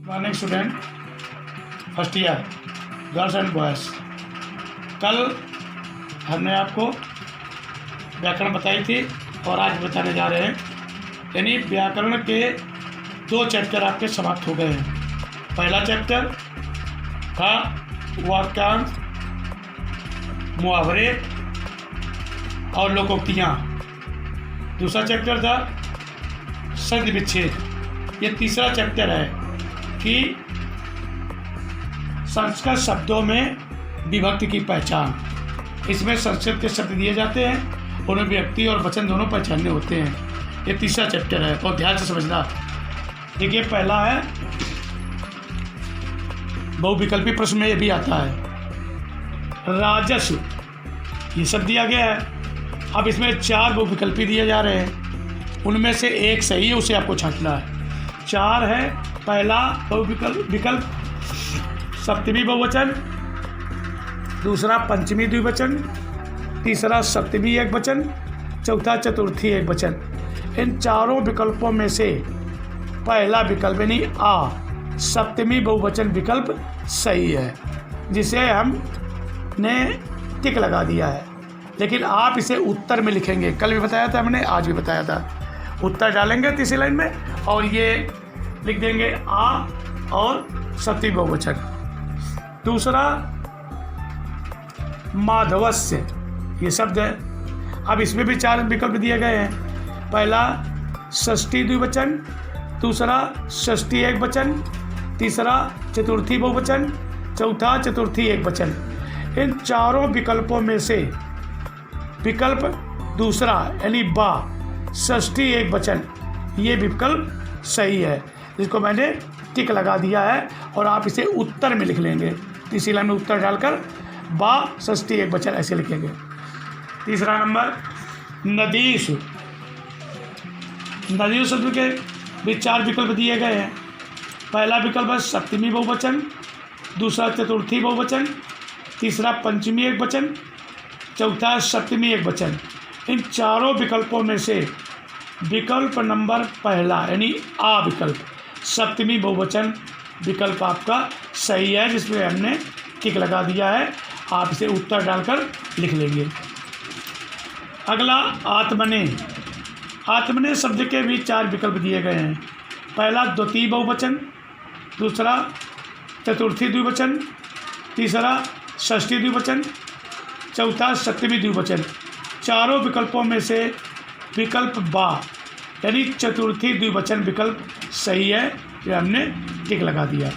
Morning student first year girls and boys. कल हमने आपको व्याकरण बताई थी और आज बताने जा रहे हैं, यानी व्याकरण के 2 चैप्टर आपके समाप्त हो गए हैं। पहला चैप्टर था वाक्यांश, मुहावरे और लोकोक्तियाँ। दूसरा चैप्टर था संधि विच्छेद। ये तीसरा चैप्टर है कि संस्कृत शब्दों में विभक्ति की पहचान। इसमें संस्कृत के शब्द दिए जाते हैं, उन्हें व्यक्ति और वचन दोनों पहचानने होते हैं। ये तीसरा चैप्टर है और ध्यान से समझना। देखिए, पहला है बहुविकल्पी प्रश्न में ये भी आता है राजस्व, ये सब दिया गया है। अब इसमें 4 बहुविकल्पी दिए जा रहे हैं, उनमें से एक सही है, उसे आपको छांटना है। 4 है। पहला विकल्प सप्तमी बहुवचन, दूसरा पंचमी द्विवचन, तीसरा सप्तमी एकवचन, चौथा चतुर्थी एकवचन। इन चारों विकल्पों में से पहला विकल्प यानी आ सप्तमी बहुवचन विकल्प सही है, जिसे हमने टिक लगा दिया है। लेकिन आप इसे उत्तर में लिखेंगे। कल भी बताया था हमने, आज भी बताया था। उत्तर डालेंगे तीसरी लाइन में और ये लिख देंगे आ और सप्तमी बहुवचन। दूसरा माधवस्य, ये शब्द है। अब इसमें भी 4 विकल्प दिए गए हैं। पहला षष्ठी द्विवचन, दूसरा षष्ठी एकवचन, तीसरा चतुर्थी बहुवचन, चौथा चतुर्थी एकवचन। इन चारों विकल्पों में से विकल्प दूसरा यानी बा षष्ठी एकवचन, ये विकल्प सही है, जिसको मैंने टिक लगा दिया है और आप इसे उत्तर में लिख लेंगे। तीसरी लाइन में उत्तर डालकर बा षष्ठी एकवचन ऐसे लिखेंगे। तीसरा नंबर नदीसु। नदीसु शब्द के भी 4 विकल्प दिए गए हैं। पहला विकल्प है सप्तमी बहुवचन, दूसरा चतुर्थी बहुवचन, तीसरा पंचमी एकवचन, चौथा सप्तमी एकवचन। इन चारों विकल्पों में से विकल्प नंबर पहला यानी आ विकल्प सप्तमी बहुवचन विकल्प आपका सही है, जिसमें हमने टिक लगा दिया है। आप इसे उत्तर डालकर लिख लेंगे। अगला आत्मने। आत्मने शब्द के भी 4 विकल्प दिए गए हैं। पहला द्वितीय बहुवचन, दूसरा चतुर्थी द्विवचन, तीसरा षष्ठी द्विवचन, चौथा सप्तमी द्विवचन। चारों विकल्पों में से विकल्प बा यानी चतुर्थी द्विवचन विकल्प सही है, ये हमने टिक लगा दिया।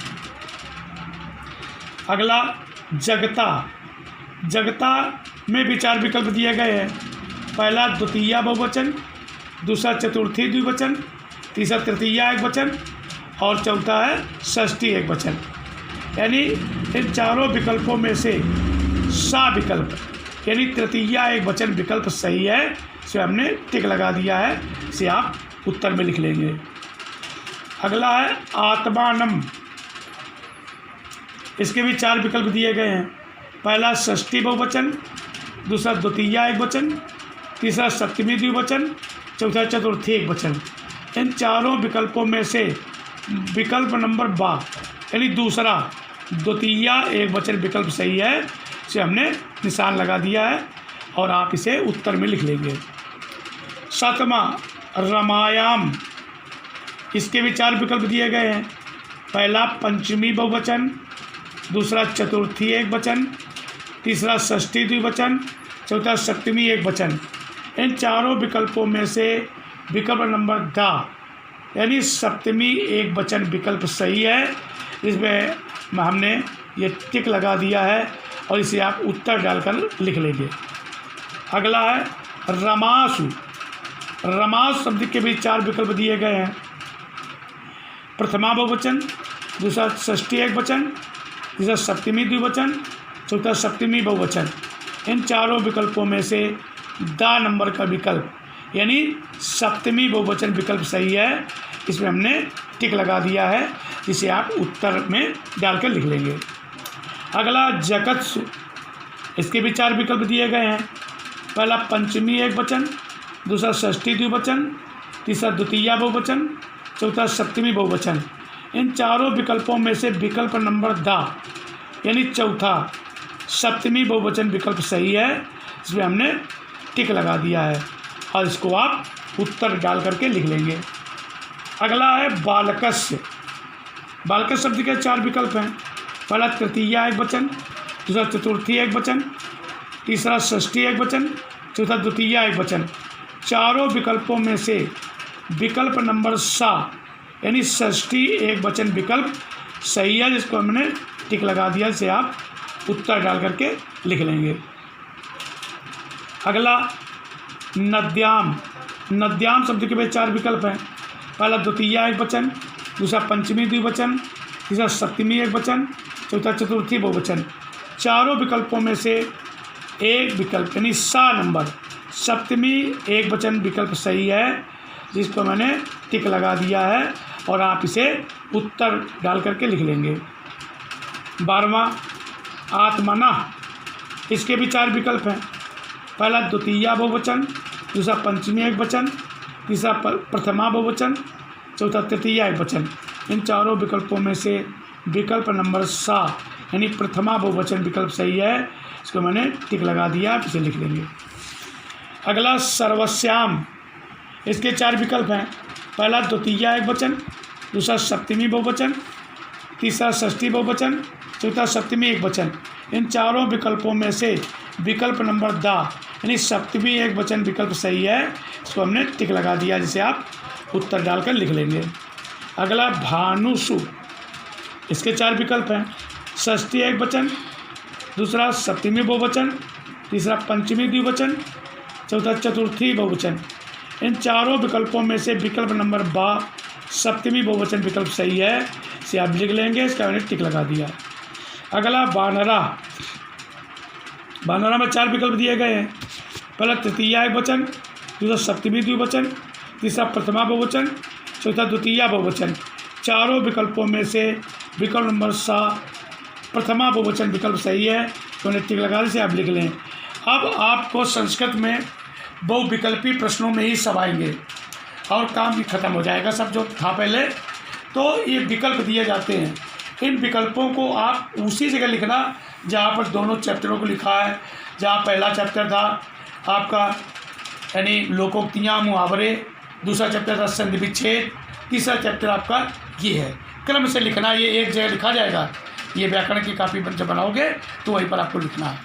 अगला जगता। जगता में भी 4 विकल्प दिए गए हैं। पहला द्वितीया बहुवचन, दूसरा चतुर्थी द्विवचन, तीसरा तृतीया एकवचन और चौथा है षष्ठी एकवचन। यानी इन चारों विकल्पों में से सा विकल्प यानी तृतीया एकवचन विकल्प सही है, इसे हमने टिक लगा दिया है। इसे आप उत्तर में लिख लेंगे। अगला है आत्मानम। इसके भी 4 विकल्प दिए गए हैं। पहला षष्ठी बहुवचन, दूसरा द्वितीया एकवचन, तीसरा सप्तमी द्विवचन, चौथा चतुर्थी एकवचन। इन चारों विकल्पों में से विकल्प नंबर बा यानी दूसरा द्वितीया एकवचन विकल्प सही है, इसे हमने निशान लगा दिया है और आप इसे उत्तर में लिख लेंगे। सातवां रमायाम। इसके भी 4 विकल्प दिए गए हैं। पहला पंचमी बहुवचन, दूसरा चतुर्थी एकवचन, तीसरा षष्ठी द्विवचन, चौथा सप्तमी एकवचन। इन चारों विकल्पों में से विकल्प नंबर दा यानी सप्तमी एकवचन विकल्प सही है, इसमें हमने ये टिक लगा दिया है और इसे आप उत्तर डालकर लिख लेंगे। अगला है रमासु। रमास शब्द के भी 4 विकल्प दिए गए हैं। प्रथमा बहुवचन, दूसरा षष्ठी एकवचन, तीसरा सप्तमी द्विवचन, चौथा सप्तमी बहुवचन। इन चारों विकल्पों में से दा नंबर का विकल्प यानी सप्तमी बहुवचन विकल्प सही है, इसमें हमने टिक लगा दिया है, जिसे आप उत्तर में डालकर लिख लेंगे। अगला जगत्सु। इसके भी 4 विकल्प दिए गए हैं। पहला पंचमी एकवचन, दूसरा षष्ठी द्विवचन, तीसरा द्वितीया बहुवचन, चौथा सप्तमी बहुवचन। इन चारों विकल्पों में से विकल्प नंबर द यानी चौथा सप्तमी बहुवचन विकल्प सही है, इसमें हमने टिक लगा दिया है और इसको आप उत्तर डाल करके लिख लेंगे। अगला है बालकस्य। बालकस्य शब्द के 4 विकल्प हैं। पहला तृतीया एक वचन, दूसरा चतुर्थी एक वचन, तीसरा षष्ठी एक वचन, चौथा द्वितीया एक वचन। चारों विकल्पों में से विकल्प नंबर सा यानी षष्ठी एक वचन विकल्प सही है, जिसको हमने टिक लगा दिया, जिसे आप उत्तर डाल करके लिख लेंगे। अगला नद्याम। नद्याम शब्द के भी 4 विकल्प हैं। पहला द्वितीया एक वचन, दूसरा पंचमी द्विवचन, तीसरा सप्तमी एक वचन, चौथा चतुर्थी बहुवचन। चारों विकल्पों में से एक विकल्प यानी सा नंबर सप्तमी एक वचन विकल्प सही है, जिसको मैंने टिक लगा दिया है और आप इसे उत्तर डाल करके लिख लेंगे। 12वां आत्मना। इसके भी 4 विकल्प हैं। पहला द्वितीया बहुवचन, दूसरा पंचमी एक वचन, तीसरा प्रथमा बहुवचन, चौथा तृतीया एक वचन। इन चारों विकल्पों में से विकल्प नंबर सा यानी प्रथमा बहुवचन विकल्प सही है, इसको मैंने टिक लगा दिया, आप इसे लिख लेंगे। अगला सर्वस्याम। इसके 4 विकल्प हैं। पहला द्वितीया एक वचन, दूसरा सप्तमी बहुवचन, तीसरा षष्ठी बहुवचन, चौथा सप्तमी एक वचन। इन चारों विकल्पों में से विकल्प नंबर द यानी सप्तमी एक वचन विकल्प सही है, इसको हमने टिक लगा दिया, जिसे आप उत्तर डालकर लिख लेंगे। अगला भानुषु। इसके 4 विकल्प हैं। षष्ठी एक वचन, दूसरा सप्तमी बहुवचन, तीसरा पंचमी द्विवचन, चौथा चतुर्थी बहुवचन। इन चारों विकल्पों में से विकल्प नंबर बा सप्तमी बहुवचन विकल्प सही है, इसे आप लिख लेंगे, इसका मैंने टिक लगा दिया। अगला वानरा। वानरा में 4 विकल्प दिए गए हैं। पहला तृतीया एक वचन, दूसरा सप्तमी द्विवचन, तीसरा प्रथमा बहुवचन, चौथा द्वितीया बहुवचन। चारों विकल्पों में से विकल्प नंबर सा प्रथमा बहुवचन विकल्प सही है, तो उन्हें टिक लगा से आप लिख लें। अब आपको संस्कृत में बहुविकल्पी प्रश्नों में ही सब आएंगे और काम भी खत्म हो जाएगा, सब जो था पहले। तो ये विकल्प दिए जाते हैं, इन विकल्पों को आप उसी जगह लिखना जहाँ पर दोनों चैप्टरों को लिखा है। जहाँ पहला चैप्टर था आपका यानी लोकोक्तियाँ मुहावरे, दूसरा चैप्टर था संधि विच्छेद, तीसरा चैप्टर आपका ये है। क्रम से लिखना, ये एक जगह लिखा जाएगा। ये व्याकरण की कॉपी जब बनाओगे तो वहीं पर आपको लिखना है।